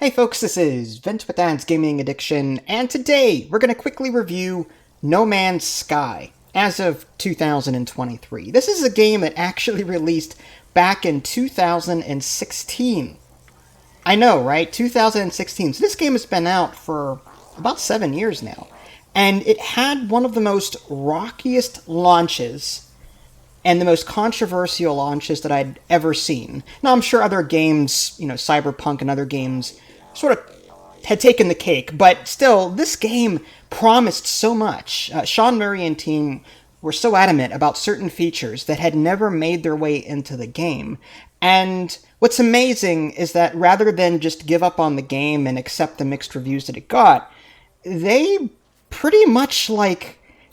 Hey folks, this is Vince with Dad's Gaming Addiction, and today we're going to quickly review No Man's Sky as of 2023. This is a game that actually released back in 2016. I know, right? 2016. So this game has been out for about 7 years now, and it had one of the most rockiest launches and the most controversial launches that I'd ever seen. Now, I'm sure other games, Cyberpunk and other games, sort of had taken the cake, but still, this game promised so much. Sean Murray and team were so adamant about certain features that had never made their way into the game. And what's amazing is that rather than just give up on the game and accept the mixed reviews that it got, they pretty much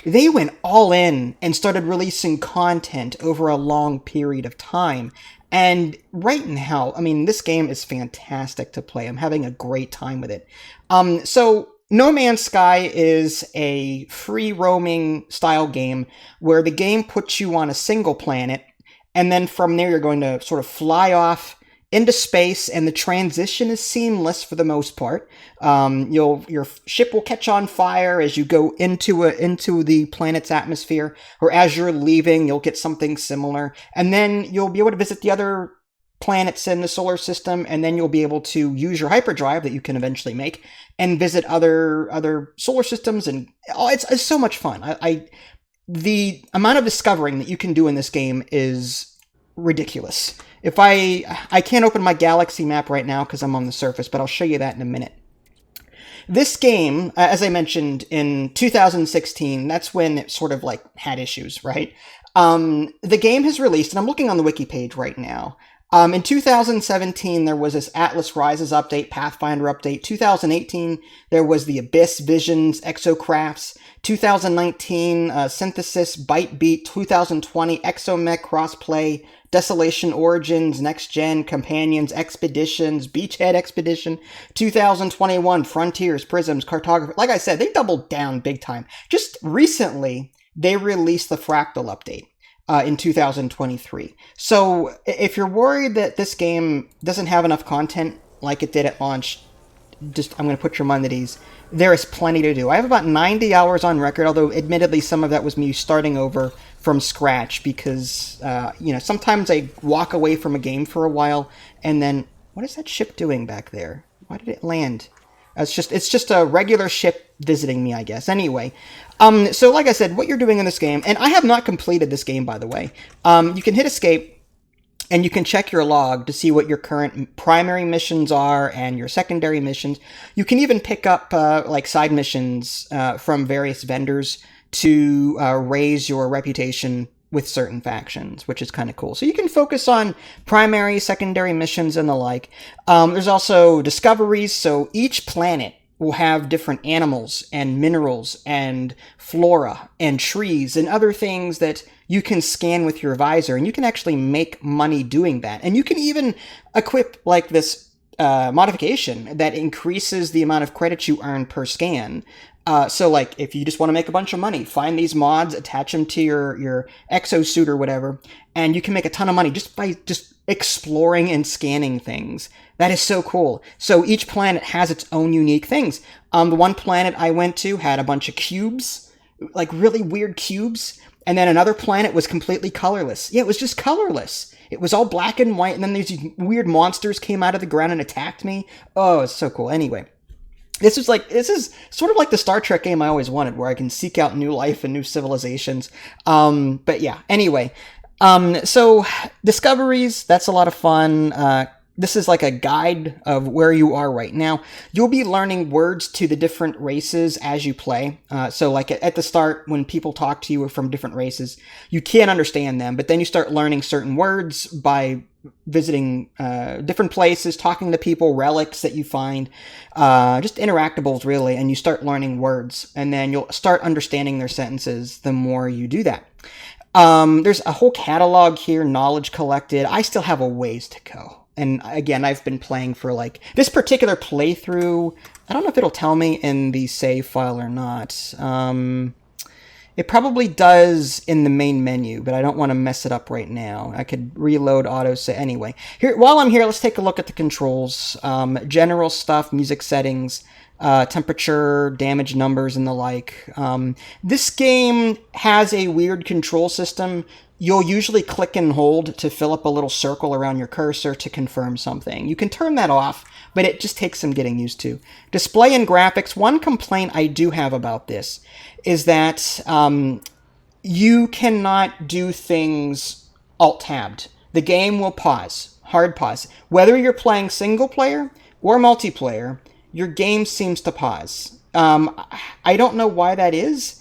they went all in and started releasing content over a long period of time. And right now, this game is fantastic to play. I'm having a great time with it. So No Man's Sky is a free roaming style game where the game puts you on a single planet, and then from there you're going to sort of fly off into space, and the transition is seamless for the most part. Your ship will catch on fire as you go into the planet's atmosphere, or as you're leaving, you'll get something similar, and then you'll be able to visit the other planets in the solar system, and then you'll be able to use your hyperdrive that you can eventually make and visit other solar systems, and it's so much fun. The amount of discovering that you can do in this game is ridiculous. If I can't open my galaxy map right now because I'm on the surface, but I'll show you that in a minute. This game, as I mentioned, in 2016, that's when it sort of had issues, right? The game has released, and I'm looking on the wiki page right now. In 2017, there was this Atlas Rises update, Pathfinder update. 2018, there was the Abyss, Visions, Exocrafts. 2019, Synthesis, Byte Beat. 2020, Exomech, Crossplay, Desolation Origins, Next Gen, Companions, Expeditions, Beachhead Expedition. 2021, Frontiers, Prisms, Cartography. Like I said, they doubled down big time. Just recently, they released the Fractal update. In 2023. So if you're worried that this game doesn't have enough content like it did at launch, I'm going to put your mind at ease. There is plenty to do. I have about 90 hours on record, although admittedly some of that was me starting over from scratch because, sometimes I walk away from a game for a while and then, what is that ship doing back there? Why did it land? It's just a regular ship visiting me, I guess. Anyway, so like I said, what you're doing in this game, and I have not completed this game, by the way. You can hit escape, and you can check your log to see what your current primary missions are and your secondary missions. You can even pick up side missions from various vendors to raise your reputation with certain factions, which is kind of cool. So you can focus on primary, secondary missions and the like. There's also discoveries, so each planet will have different animals and minerals and flora and trees and other things that you can scan with your visor, and you can actually make money doing that. And you can even equip this modification that increases the amount of credits you earn per scan. So if you just want to make a bunch of money, find these mods, attach them to your exosuit or whatever, and you can make a ton of money just by exploring and scanning things. That is so cool. So each planet has its own unique things. The one planet I went to had a bunch of cubes, really weird cubes, and then another planet was completely colorless. Yeah, it was just colorless. It was all black and white, and then these weird monsters came out of the ground and attacked me. Oh, it's so cool. Anyway. This is sort of like the Star Trek game I always wanted, where I can seek out new life and new civilizations. But yeah, anyway. So discoveries, that's a lot of fun. This is like a guide of where you are right now. You'll be learning words to the different races as you play. So at the start, when people talk to you from different races, you can't understand them, but then you start learning certain words by visiting different places, talking to people, relics that you find, just interactables really, and you start learning words, and then you'll start understanding their sentences the more you do that. There's a whole catalog here, knowledge collected. I still have a ways to go. And again, I've been playing for this particular playthrough. I don't know if it'll tell me in the save file or not. It probably does in the main menu, but I don't want to mess it up right now. I could reload auto say anyway. Here, while I'm here, let's take a look at the controls. General stuff, music settings, temperature, damage numbers, and the like. This game has a weird control system. You'll usually click and hold to fill up a little circle around your cursor to confirm something. You can turn that off, but it just takes some getting used to. Display and graphics, one complaint I do have about this is that you cannot do things alt-tabbed. The game will pause, hard pause. Whether you're playing single player or multiplayer, your game seems to pause. I don't know why that is.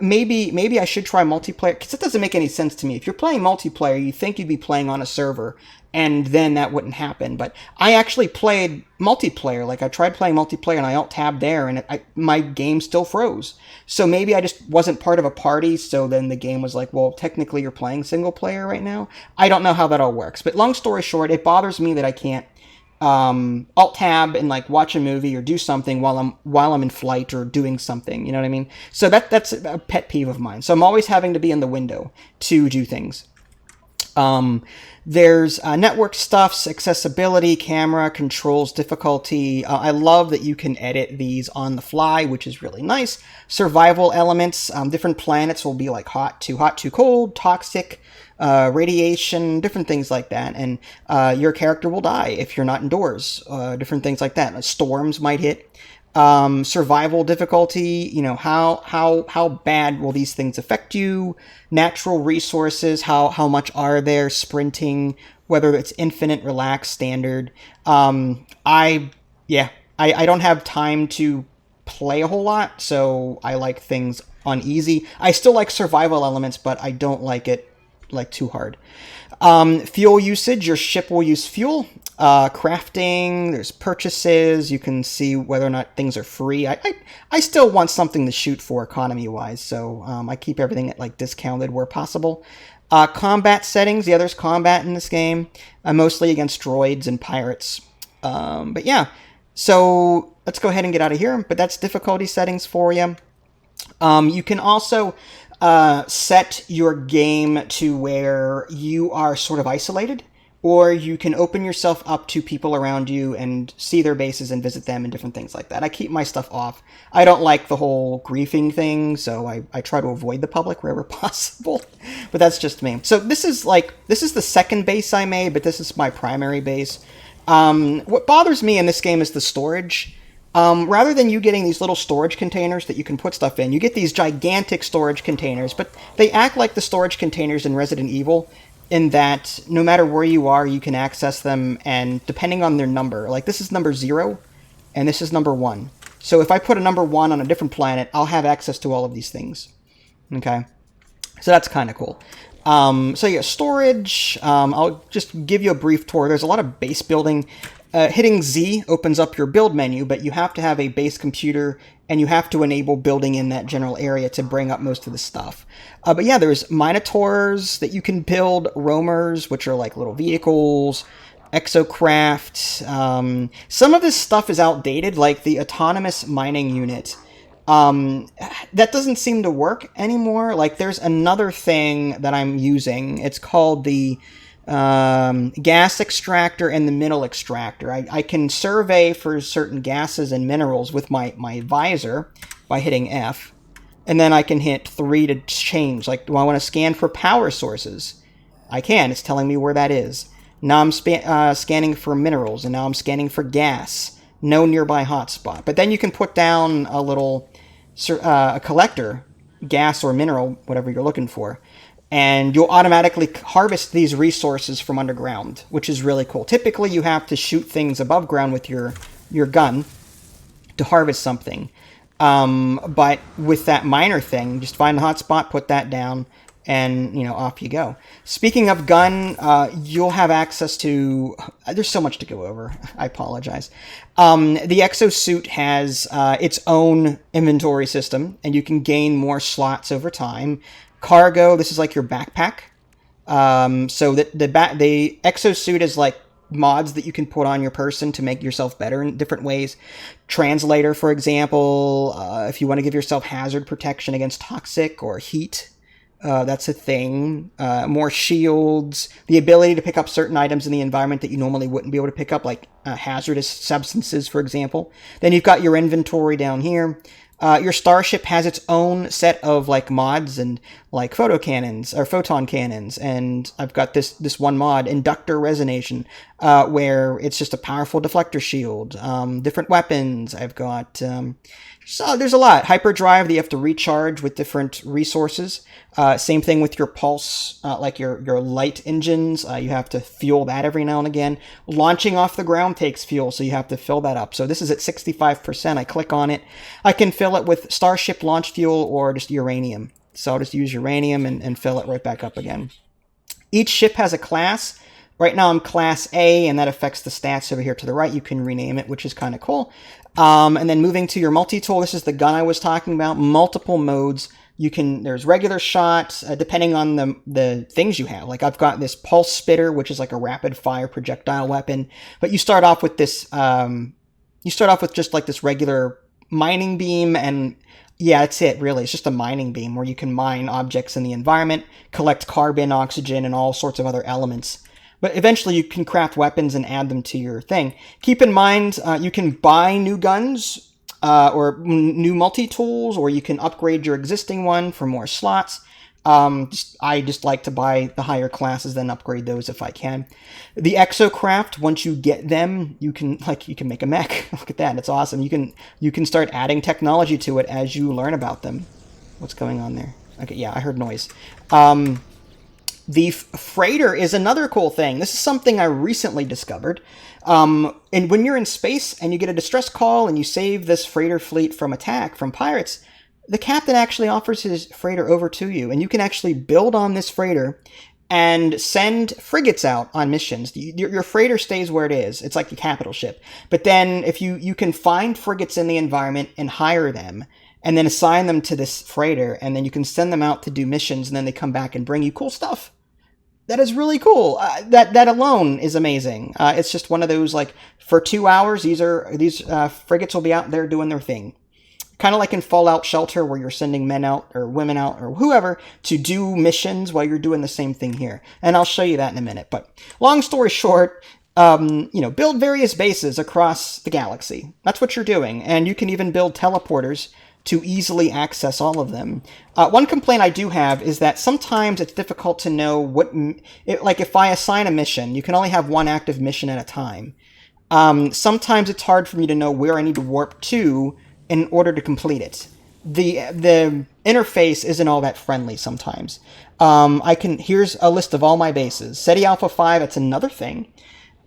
Maybe I should try multiplayer, because it doesn't make any sense to me. If you're playing multiplayer, you think you'd be playing on a server, and then that wouldn't happen. But I actually played multiplayer. Like, I tried playing multiplayer, and I alt-tabbed there, and my game still froze. So maybe I just wasn't part of a party, so then the game was like, well, technically you're playing single player right now. I don't know how that all works. But long story short, it bothers me that I can't alt tab and like watch a movie or do something while I'm in flight or doing something, you know what I mean? So that's a pet peeve of mine. So I'm always having to be in the window to do things. There's network stuffs, accessibility, camera, controls, difficulty. I love that you can edit these on the fly, which is really nice. Survival elements, different planets will be like hot, too cold, toxic, radiation, different things like that. And your character will die if you're not indoors, different things like that. Storms might hit. Survival difficulty, you know, how bad will these things affect you? Natural resources, how much are there? Sprinting, whether it's infinite, relaxed, standard. I don't have time to play a whole lot, so I like things on easy. I still like survival elements, but I don't like it like too hard. Fuel usage, your ship will use fuel. Crafting, there's purchases, you can see whether or not things are free. I still want something to shoot for economy wise, so I keep everything at like discounted where possible. Combat settings, yeah, there's combat in this game, mostly against droids and pirates. But yeah, so let's go ahead and get out of here. But that's difficulty settings for you. You can also set your game to where you are sort of isolated, or you can open yourself up to people around you and see their bases and visit them and different things like that. I keep my stuff off. I don't like the whole griefing thing, so I try to avoid the public wherever possible. But that's just me. So this is the second base I made, but this is my primary base. What bothers me in this game is the storage. Rather than you getting these little storage containers that you can put stuff in, you get these gigantic storage containers, but they act like the storage containers in Resident Evil, in that no matter where you are, you can access them, and depending on their number, like this is number 0, and this is number 1. So if I put a number 1 on a different planet, I'll have access to all of these things. Okay? So that's kind of cool. So yeah, storage, I'll just give you a brief tour. There's a lot of base building. Hitting Z opens up your build menu, but you have to have a base computer, and you have to enable building in that general area to bring up most of the stuff. But yeah, there's Minotaurs that you can build, roamers, which are like little vehicles, exocraft. Some of this stuff is outdated, like the autonomous mining unit. That doesn't seem to work anymore. Like, there's another thing that I'm using. It's called the gas extractor and the mineral extractor. I can survey for certain gases and minerals with my visor by hitting F, and then I can hit 3 to change. Like, do I want to scan for power sources? I can. It's telling me where that is. Now I'm scanning for minerals, and now I'm scanning for gas. No nearby hotspot. But then you can put down a little a collector, gas or mineral, whatever you're looking for, and you'll automatically harvest these resources from underground, which is really cool. Typically, you have to shoot things above ground with your gun to harvest something. But with that miner thing, just find a hotspot, put that down, and, you know, off you go. Speaking of gun, you'll have access to... There's so much to go over. I apologize. The exosuit has its own inventory system, and you can gain more slots over time. Cargo, this is like your backpack. So the exosuit is like mods that you can put on your person to make yourself better in different ways. Translator, for example, if you want to give yourself hazard protection against toxic or heat, that's a thing. More shields, the ability to pick up certain items in the environment that you normally wouldn't be able to pick up, like hazardous substances, for example. Then you've got your inventory down here. Your starship has its own set of like mods and like photon cannons, and I've got this one mod, inductor resonation, where it's just a powerful deflector shield. Different weapons. I've got so there's a lot. Hyperdrive that you have to recharge with different resources. Same thing with your pulse, like your light engines. You have to fuel that every now and again. Launching off the ground takes fuel, so you have to fill that up. So this is at 65%. I click on it. I can fill it with Starship launch fuel or just uranium. So I'll just use uranium and fill it right back up again. Each ship has a class. Right now I'm Class A, and that affects the stats over here to the right. You can rename it, which is kind of cool. And then moving to your multi-tool, this is the gun I was talking about. Multiple modes. There's regular shots, depending on the things you have. Like I've got this pulse spitter, which is like a rapid fire projectile weapon. But you start off with this, just like this regular mining beam, and yeah, that's it really. It's just a mining beam where you can mine objects in the environment, collect carbon, oxygen, and all sorts of other elements. But eventually you can craft weapons and add them to your thing. Keep in mind, you can buy new guns, or new multi-tools, or you can upgrade your existing one for more slots. I just like to buy the higher classes, then upgrade those if I can. The exocraft, once you get them, you can make a mech. Look at that, it's awesome. You can start adding technology to it as you learn about them. What's going on there? Okay, yeah, I heard noise. The freighter is another cool thing. This is something I recently discovered. And when you're in space and you get a distress call and you save this freighter fleet from attack from pirates, the captain actually offers his freighter over to you, and you can actually build on this freighter and send frigates out on missions. Your freighter stays where it is. It's like the capital ship. But then if you can find frigates in the environment and hire them, and then assign them to this freighter, and then you can send them out to do missions, and then they come back and bring you cool stuff. That is really cool. That alone is amazing. It's just one of those, like, for 2 hours, these frigates will be out there doing their thing. Kind of like in Fallout Shelter, where you're sending men out, or women out, or whoever, to do missions while you're doing the same thing here. And I'll show you that in a minute. But long story short, build various bases across the galaxy. That's what you're doing. And you can even build teleporters to easily access all of them. One complaint I do have is that sometimes it's difficult to know like if I assign a mission, you can only have one active mission at a time. Sometimes it's hard for me to know where I need to warp to in order to complete it. The interface isn't all that friendly sometimes. Here's a list of all my bases. SETI Alpha 5, that's another thing.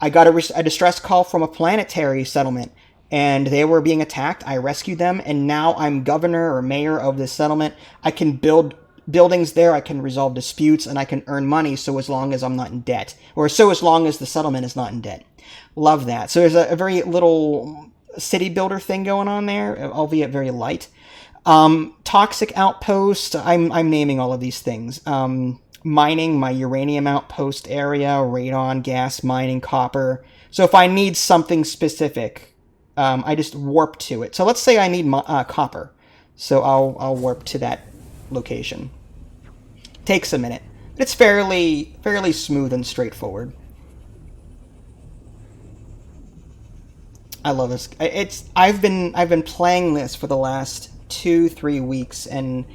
I got a distress call from a planetary settlement, and they were being attacked. I rescued them, and now I'm governor or mayor of this settlement. I can build buildings there, I can resolve disputes, and I can earn money so as long as I'm not in debt. Or so as long as the settlement is not in debt. Love that. So there's a very little city builder thing going on there, albeit very light. Toxic outpost, I'm naming all of these things. Mining, my uranium outpost area, radon, gas mining, copper. So if I need something specific, I just warp to it. So let's say I need copper. So I'll warp to that location. Takes a minute. But it's fairly smooth and straightforward. I love this. I've been playing this for the last 2-3 weeks, and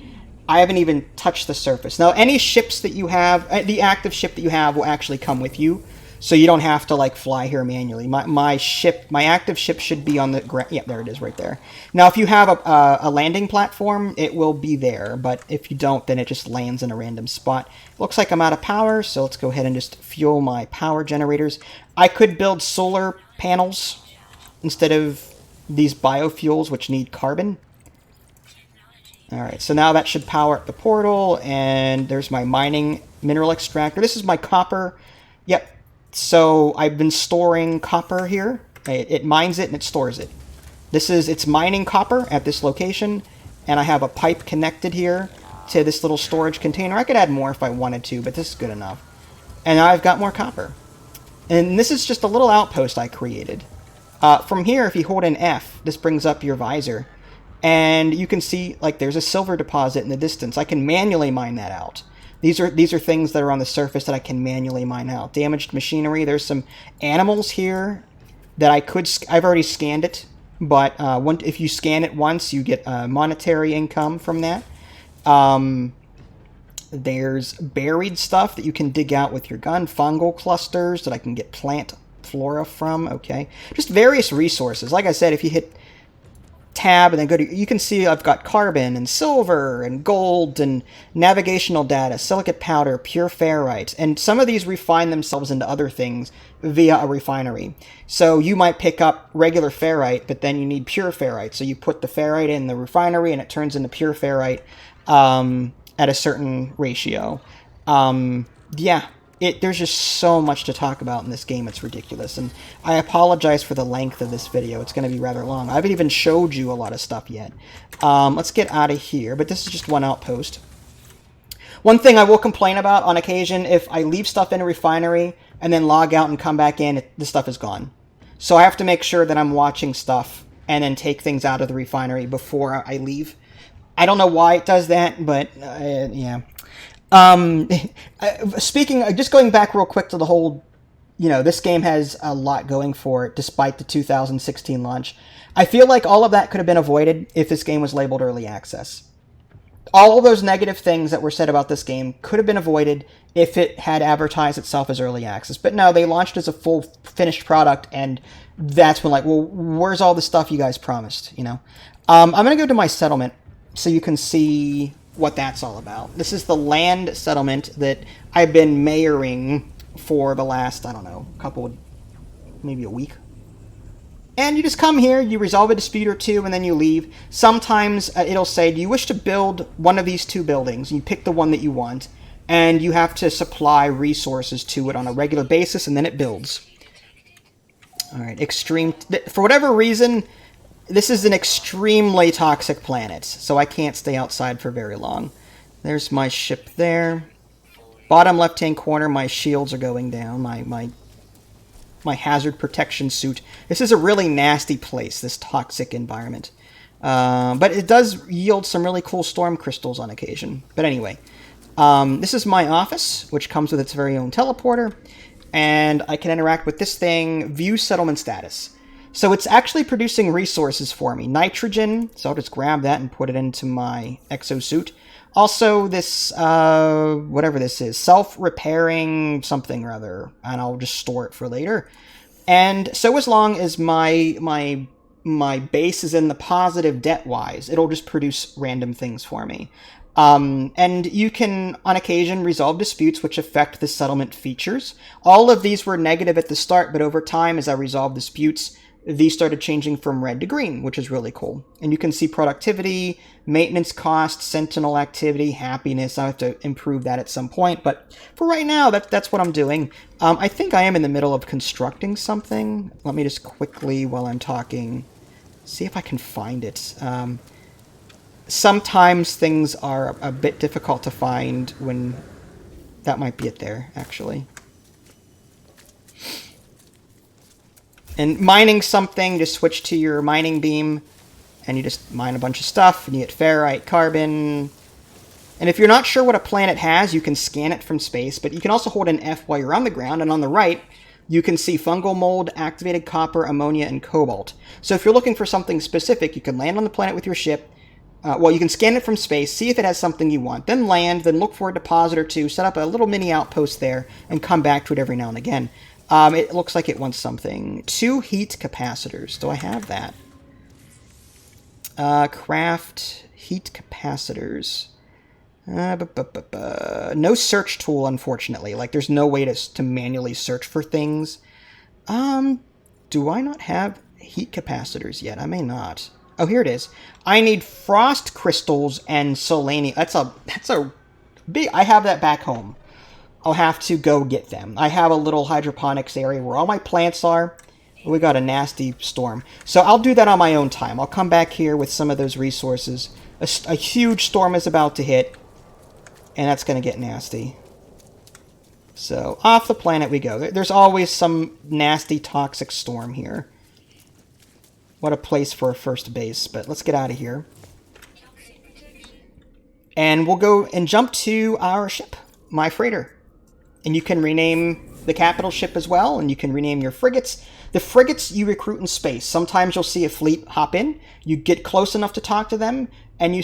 I haven't even touched the surface. Now, any ships that you have, the active ship that you have will actually come with you, so you don't have to like fly here manually. My active ship should be on the ground. Yeah, there it is right there. Now, if you have a landing platform, it will be there, but if you don't, then it just lands in a random spot. Looks like I'm out of power, so let's go ahead and just fuel my power generators. I could build solar panels instead of these biofuels, which need carbon. Alright, so now that should power up the portal, and there's my mining mineral extractor. This is my copper. Yep. So I've been storing copper here. It mines it and it stores it. It's mining copper at this location, and I have a pipe connected here to this little storage container. I could add more if I wanted to, but this is good enough. And now I've got more copper. And this is just a little outpost I created. From here, if you hold an F, this brings up your visor. And you can see, like, there's a silver deposit in the distance. I can manually mine that out. These are things that are on the surface that I can manually mine out. Damaged machinery. There's some animals here that I've already scanned it, but if you scan it once, you get monetary income from that. There's buried stuff that you can dig out with your gun. Fungal clusters that I can get plant flora from. Okay, just various resources. Like I said, if you hit tab and then go to, you can see I've got carbon and silver and gold and navigational data, silicate powder, pure ferrite, and some of these refine themselves into other things via a refinery. So you might pick up regular ferrite, but then you need pure ferrite. So you put the ferrite in the refinery and it turns into pure ferrite at a certain ratio. Yeah. There's just so much to talk about in this game, it's ridiculous. And I apologize for the length of this video. It's going to be rather long. I haven't even showed you a lot of stuff yet. Let's get out of here, but this is just one outpost. One thing I will complain about on occasion, if I leave stuff in a refinery and then log out and come back in, the stuff is gone. So I have to make sure that I'm watching stuff and then take things out of the refinery before I leave. I don't know why it does that, but yeah. Just going back real quick to the whole, this game has a lot going for it despite the 2016 launch. I feel like all of that could have been avoided if this game was labeled early access. All those negative things that were said about this game could have been avoided if it had advertised itself as early access. But no, they launched as a full finished product, and that's when, like, well, where's all the stuff you guys promised, I'm going to go to my settlement so you can see what that's all about. This is the land settlement that I've been mayoring for the last, I don't know, maybe a week. And you just come here, you resolve a dispute or two, and then you leave. Sometimes it'll say, do you wish to build one of these two buildings? You pick the one that you want, and you have to supply resources to it on a regular basis, and then it builds. Alright, for whatever reason, this is an extremely toxic planet, so I can't stay outside for very long. There's my ship there. Bottom left-hand corner, my shields are going down, my hazard protection suit. This is a really nasty place, this toxic environment. But it does yield some really cool storm crystals on occasion. But anyway, this is my office, which comes with its very own teleporter. And I can interact with this thing, view settlement status. So it's actually producing resources for me. Nitrogen, so I'll just grab that and put it into my exosuit. Also, this, whatever this is, self-repairing something or other, and I'll just store it for later. And so as long as my base is in the positive debt-wise, it'll just produce random things for me. And you can, on occasion, resolve disputes which affect the settlement features. All of these were negative at the start, but over time, as I resolved disputes, these started changing from red to green, which is really cool. And you can see productivity, maintenance cost, sentinel activity, happiness. I have to improve that at some point, but for right now, that's what I'm doing. I think I am in the middle of constructing something. Let me just quickly, while I'm talking, see if I can find it. Sometimes things are a bit difficult to find when... That might be it there, actually. And mining something, just switch to your mining beam, and you just mine a bunch of stuff, and you get ferrite, carbon. And if you're not sure what a planet has, you can scan it from space, but you can also hold an F while you're on the ground, and on the right, you can see fungal mold, activated copper, ammonia, and cobalt. So if you're looking for something specific, you can land on the planet with your ship. You can scan it from space, see if it has something you want, then land, then look for a deposit or two, set up a little mini outpost there, and come back to it every now and again. It looks like it wants something. 2 heat capacitors. Do I have that? Craft heat capacitors. No search tool, unfortunately. Like, there's no way to manually search for things. Do I not have heat capacitors yet? I may not. Oh, here it is. I need frost crystals and selenium. That's a big... I have that back home. I'll have to go get them. I have a little hydroponics area where all my plants are. We got a nasty storm. So I'll do that on my own time. I'll come back here with some of those resources. A huge storm is about to hit, and that's going to get nasty. So off the planet we go. There's always some nasty toxic storm here. What a place for a first base, but let's get out of here. And we'll go and jump to our ship, my freighter. And you can rename the capital ship as well, and you can rename your frigates. The frigates you recruit in space. Sometimes you'll see a fleet hop in. You get close enough to talk to them, and you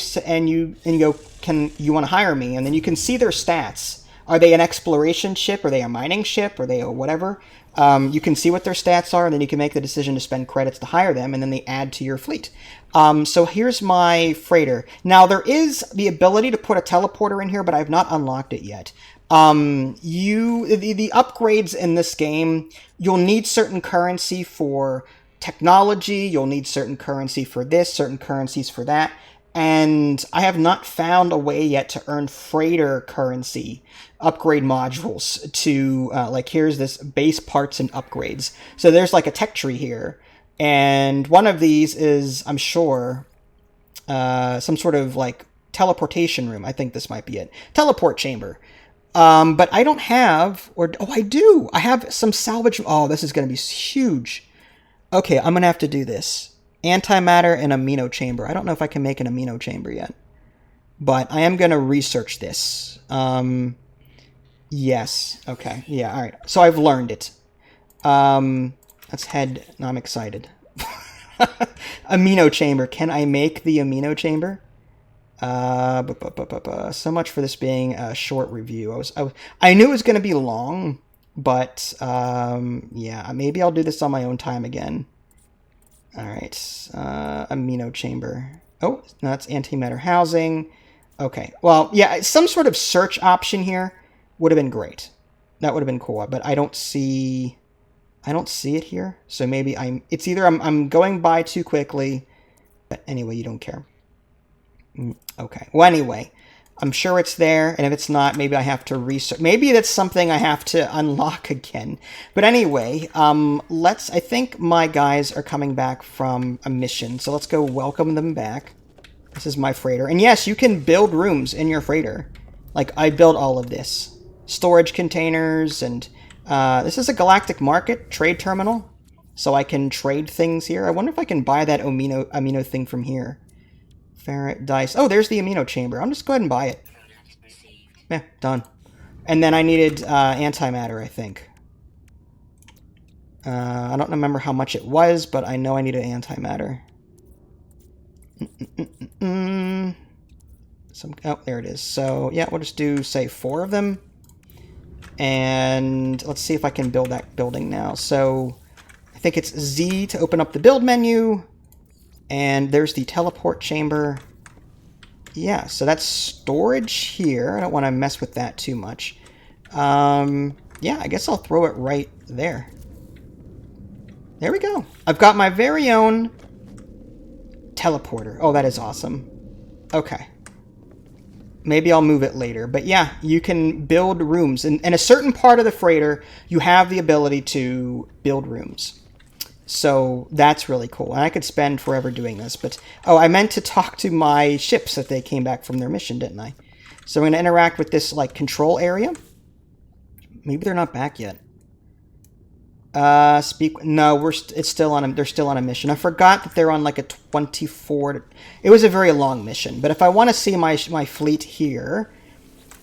go, "Can you want to hire me?" And then you can see their stats. Are they an exploration ship? Are they a mining ship? Are they a whatever? You can see what their stats are, and then you can make the decision to spend credits to hire them, and then they add to your fleet. So here's my freighter. Now, there is the ability to put a teleporter in here, but I've not unlocked it yet. The upgrades in this game, you'll need certain currency for technology, you'll need certain currency for this, certain currencies for that, and I have not found a way yet to earn freighter currency upgrade modules to, like, here's this base parts and upgrades. So there's like a tech tree here, and one of these is, I'm sure, some sort of like teleportation room. I think this might be it. Teleport chamber. But I don't have, I do. I have some salvage. Oh, this is going to be huge. Okay, I'm going to have to do this. Antimatter and amino chamber. I don't know if I can make an amino chamber yet, but I am going to research this. Yes. Okay. Yeah. All right. So I've learned it. Let's head. No, I'm excited. Amino chamber. Can I make the amino chamber? So much for this being a short review. I knew it was going to be long, but yeah, maybe I'll do this on my own time again. All right, amino chamber. Oh, no, that's antimatter housing. Okay, well, yeah, some sort of search option here would have been great. That would have been cool, but I don't see it here. So maybe it's either I'm going by too quickly, but anyway, you don't care. Okay. Well, anyway, I'm sure it's there, and if it's not, maybe I have to research. Maybe that's something I have to unlock again. But anyway, I think my guys are coming back from a mission, so let's go welcome them back. This is my freighter. And yes, you can build rooms in your freighter. Like, I built all of this. Storage containers, and this is a galactic market trade terminal, so I can trade things here. I wonder if I can buy that amino thing from here. Ferret, dice. Oh, there's the amino chamber. I'll just go ahead and buy it. Yeah, done. And then I needed antimatter, I think. I don't remember how much it was, but I know I needed antimatter. Oh, there it is. So, yeah, we'll just do, say, 4 of them. And let's see if I can build that building now. So, I think it's Z to open up the build menu. And there's the teleport chamber. Yeah, so that's storage here. I don't want to mess with that too much. Yeah, I guess I'll throw it right there. There we go. I've got my very own teleporter. Oh, that is awesome. Okay. Maybe I'll move it later. But yeah, you can build rooms. In a certain part of the freighter, you have the ability to build rooms. So that's really cool. And I could spend forever doing this. But, oh, I meant to talk to my ships if they came back from their mission, didn't I? So I'm going to interact with this, like, control area. Maybe they're not back yet. No, it's still on. They're still on a mission. I forgot that they're on like a 24. It was a very long mission. But if I want to see my fleet here,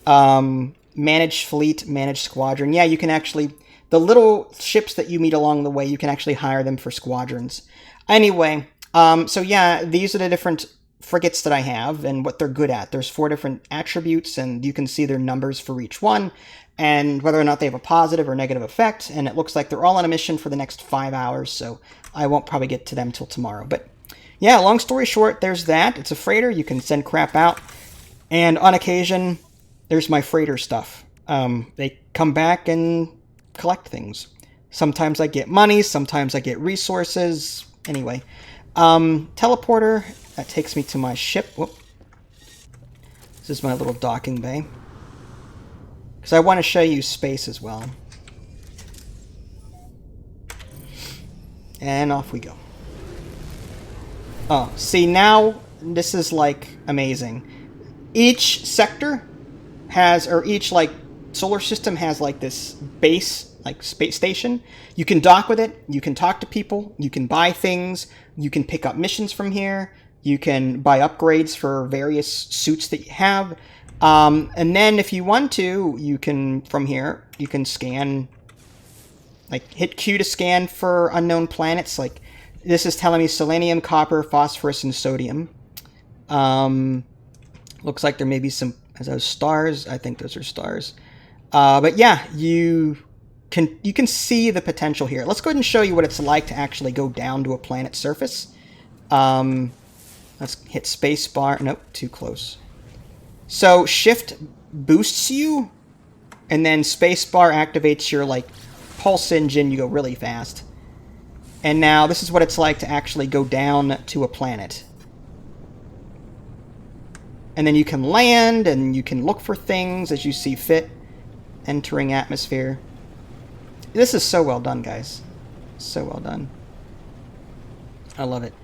manage fleet, manage squadron. Yeah, you can actually. The little ships that you meet along the way, you can actually hire them for squadrons. Anyway, so yeah, these are the different frigates that I have and what they're good at. There's 4 different attributes, and you can see their numbers for each one, and whether or not they have a positive or negative effect, and it looks like they're all on a mission for the next 5 hours, so I won't probably get to them till tomorrow. But yeah, long story short, there's that. It's a freighter. You can send crap out, and on occasion, there's my freighter stuff. They come back and collect things. Sometimes I get money, sometimes I get resources. Anyway, teleporter, that takes me to my ship. Whoop. This is my little docking bay. Because I want to show you space as well. And off we go. Oh, see, now this is like amazing. Each sector has, or each like solar system has like this base, like space station. You can dock with it. You can talk to people. You can buy things. You can pick up missions from here. You can buy upgrades for various suits that you have. And then if you want to, you can, from here, you can scan, like hit Q to scan for unknown planets. Like this is telling me selenium, copper, phosphorus, and sodium. Looks like there may be some, as those stars. I think those are stars. But yeah, you can see the potential here. Let's go ahead and show you what it's like to actually go down to a planet's surface. Let's hit spacebar. Nope, too close. So shift boosts you, and then spacebar activates your like pulse engine. You go really fast. And now this is what it's like to actually go down to a planet. And then you can land, and you can look for things as you see fit. Entering atmosphere. This is so well done, guys. So well done. I love it.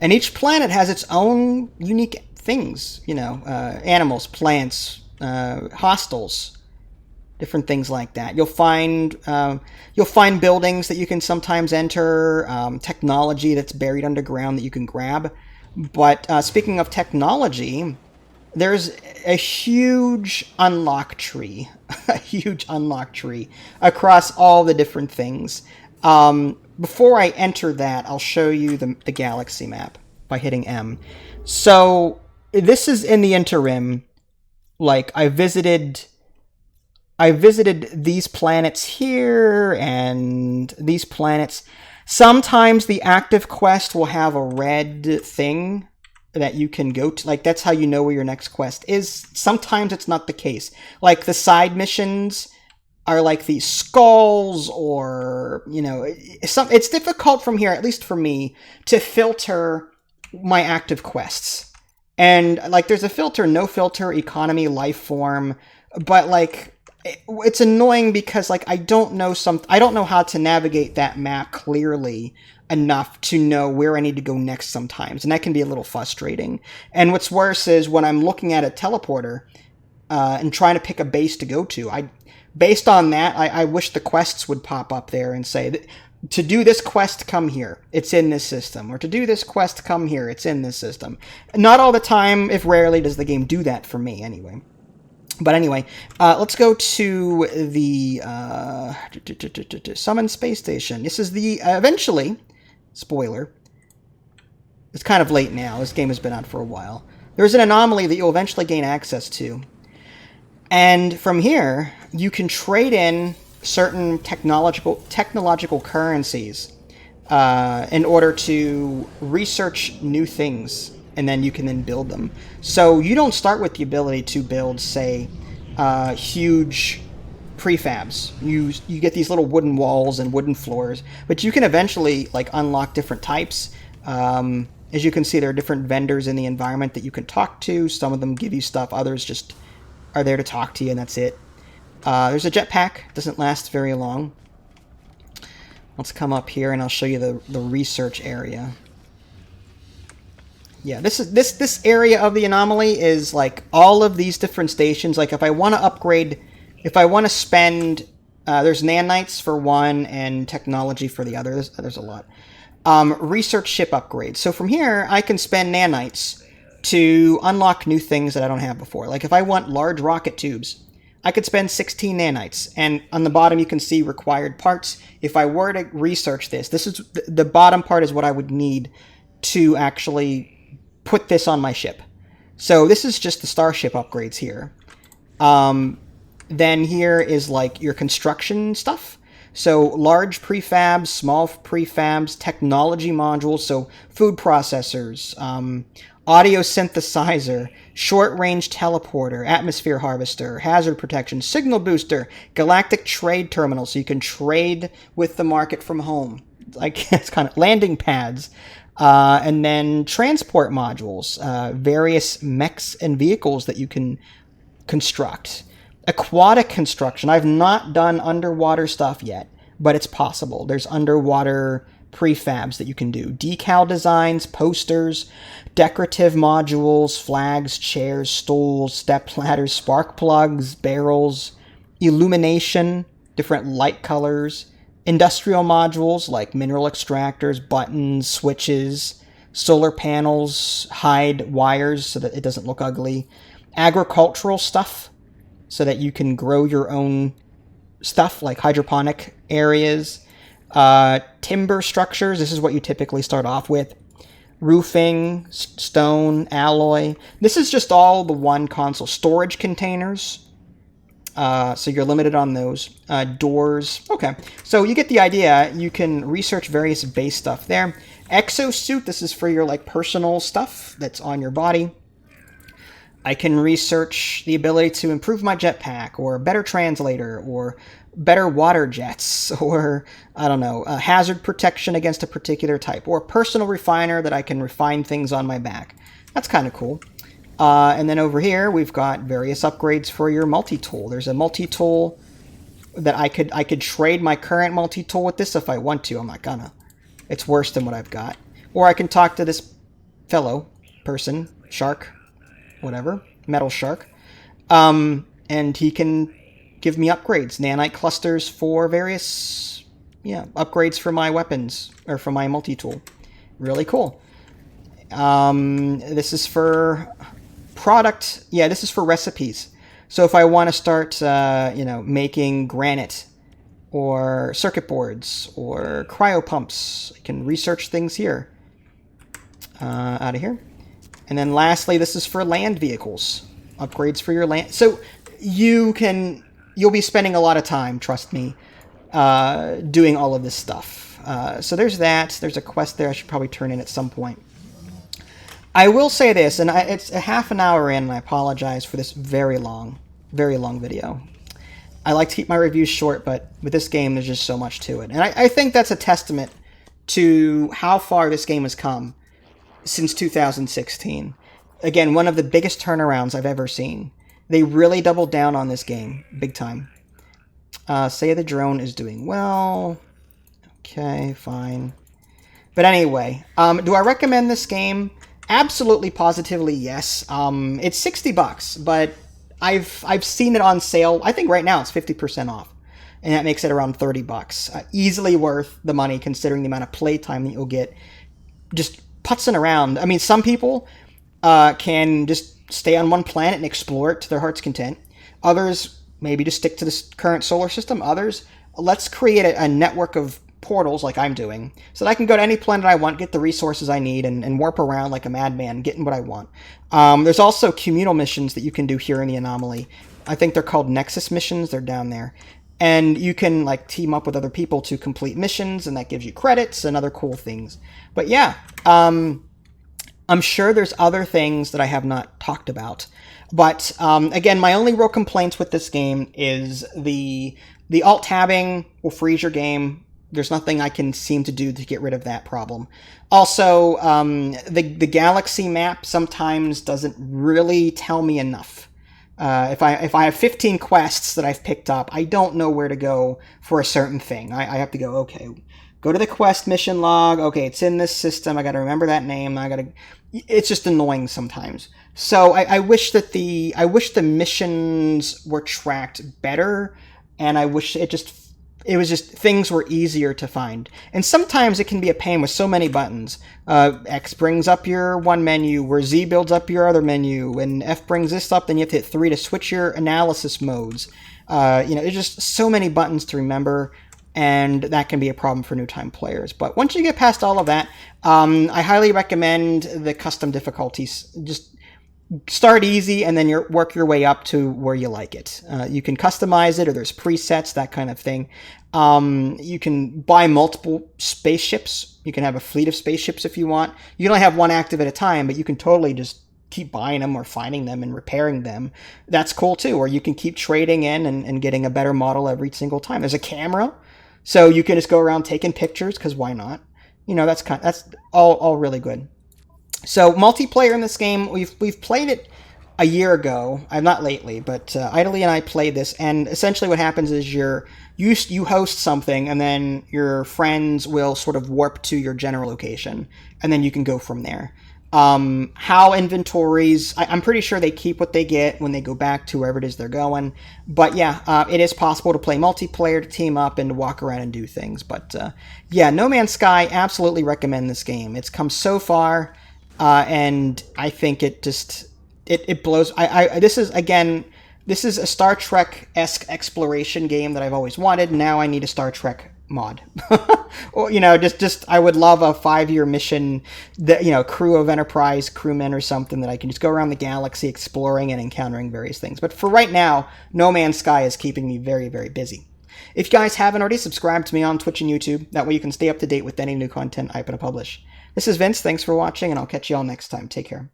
And each planet has its own unique things, you know, animals, plants, hostiles, different things like that. You'll find buildings that you can sometimes enter, technology that's buried underground that you can grab. But speaking of technology, there's a huge unlock tree, across all the different things. Before I enter that, I'll show you the galaxy map by hitting M. So this is in the interim. Like I visited these planets here and these planets. Sometimes the active quest will have a red thing that you can go to. Like that's how you know where your next quest is. Sometimes it's not the case. Like the side missions are like these skulls, or you know, it's difficult from here, at least for me, to filter my active quests. And like there's a filter, no filter, economy, life form, but like it's annoying because like I don't know how to navigate that map clearly enough to know where I need to go next sometimes, and that can be a little frustrating. And what's worse is when I'm looking at a teleporter and trying to pick a base to go to, based on that, I wish the quests would pop up there and say, to do this quest, come here, it's in this system, or to do this quest, come here, it's in this system. Not all the time, if rarely, does the game do that for me anyway. But anyway, let's go to the Summon Space Station. This is the, eventually, spoiler, it's kind of late now, this game has been out for a while. There's an anomaly that you'll eventually gain access to. And from here, you can trade in certain technological currencies in order to research new things, and then you can then build them. So you don't start with the ability to build, say, huge prefabs. You get these little wooden walls and wooden floors, but you can eventually like unlock different types. As you can see, there are different vendors in the environment that you can talk to. Some of them give you stuff, others just are there to talk to you, and that's it. There's a jetpack. Doesn't last very long. Let's come up here, and I'll show you the research area. Yeah, this area of the anomaly is like all of these different stations. Like if I want to upgrade, if I want to spend, there's nanites for one and technology for the other. There's a lot. Research ship upgrades. So from here, I can spend nanites to unlock new things that I don't have before. Like if I want large rocket tubes, I could spend 16 nanites. And on the bottom, you can see required parts. If I were to research this is the bottom part is what I would need to actually put this on my ship. So this is just the starship upgrades here. Then here is like your construction stuff. So large prefabs, small prefabs, technology modules, so food processors, audio synthesizer, short-range teleporter, atmosphere harvester, hazard protection, signal booster, galactic trade terminal, so you can trade with the market from home. Like it's kind of landing pads. And then transport modules, various mechs and vehicles that you can construct. Aquatic construction. I've not done underwater stuff yet, but it's possible. There's underwater prefabs that you can do. Decal designs, posters, decorative modules, flags, chairs, stools, step ladders, spark plugs, barrels, illumination, different light colors, industrial modules like mineral extractors, buttons, switches, solar panels, hide wires so that it doesn't look ugly, agricultural stuff so that you can grow your own stuff like hydroponic areas, timber structures. This is what you typically start off with. Roofing, stone, alloy. This is just all the one console. Storage containers. So you're limited on those. Doors. Okay. So you get the idea. You can research various base stuff there. Exosuit. This is for your like personal stuff that's on your body. I can research the ability to improve my jetpack, or a better translator, or better water jets, or, I don't know, hazard protection against a particular type, or a personal refiner that I can refine things on my back. That's kind of cool. And then over here, we've got various upgrades for your multi-tool. There's a multi-tool that I could trade my current multi-tool with this if I want to. I'm not gonna. It's worse than what I've got. Or I can talk to this fellow person, shark, whatever, metal shark, and he can give me upgrades, nanite clusters for various, upgrades for my weapons, or for my multi-tool. Really cool. This is for product, this is for recipes. So if I want to start, making granite, or circuit boards, or cryo pumps, I can research things here, out of here. And then lastly, this is for land vehicles. Upgrades for your land. So you'll be spending a lot of time, trust me, doing all of this stuff. So there's that. There's a quest there I should probably turn in at some point. I will say this, and it's a half an hour in, and I apologize for this very long video. I like to keep my reviews short, but with this game, there's just so much to it. And I think that's a testament to how far this game has come since 2016. Again, one of the biggest turnarounds I've ever seen. They really doubled down on this game, big time. Say the drone is doing well. Okay, fine. But anyway, do I recommend this game? Absolutely, positively, yes. It's $60, but I've seen it on sale. I think right now it's 50% off, and that makes it around $30. Easily worth the money considering the amount of playtime that you'll get just putzing around. I mean, some people can just stay on one planet and explore it to their heart's content. Others maybe just stick to this current solar system. Others, let's create a network of portals like I'm doing so that I can go to any planet I want, get the resources I need, and warp around like a madman, getting what I want. There's also communal missions that you can do here in the Anomaly. I think they're called Nexus missions. They're down there. And you can like team up with other people to complete missions, and that gives you credits and other cool things. But yeah, I'm sure there's other things that I have not talked about. But again, my only real complaints with this game is the alt-tabbing will freeze your game. There's nothing I can seem to do to get rid of that problem. Also, the galaxy map sometimes doesn't really tell me enough. If I have 15 quests that I've picked up, I don't know where to go for a certain thing. I have to go, okay, go to the quest mission log. Okay, it's in this system. I got to remember that name. It's just annoying sometimes. So I wish the missions were tracked better, and I wish it was just things were easier to find. And sometimes it can be a pain with so many buttons. X brings up your one menu, where Z builds up your other menu, and F brings this up, then you have to hit 3 to switch your analysis modes. There's just so many buttons to remember, and that can be a problem for new-time players. But once you get past all of that, I highly recommend the custom difficulties. Just start easy, and then work your way up to where you like it. You can customize it, or there's presets, that kind of thing. You can buy multiple spaceships. You can have a fleet of spaceships if you want. You can only have one active at a time, but you can totally just keep buying them or finding them and repairing them. That's cool too. Or you can keep trading in and getting a better model every single time. There's a camera, so you can just go around taking pictures, because why not? That's all really good. So multiplayer in this game, we've played it a year ago. I'm not lately, but Idly and I played this, and essentially what happens is you host something, and then your friends will sort of warp to your general location, and then you can go from there. how inventories, I'm pretty sure they keep what they get when they go back to wherever it is they're going. But yeah, it is possible to play multiplayer, to team up, and to walk around and do things. But yeah, No Man's Sky, absolutely recommend this game. It's come so far, and I think it just, it blows. This is, again, this is a Star Trek-esque exploration game that I've always wanted. Now I need a Star Trek mod. Or, just I would love a 5-year mission that, crew of Enterprise crewmen or something that I can just go around the galaxy exploring and encountering various things. But for right now, No Man's Sky is keeping me very, very busy. If you guys haven't already, subscribe to me on Twitch and YouTube. That way you can stay up to date with any new content I'm going to publish. This is Vince. Thanks for watching, and I'll catch you all next time. Take care.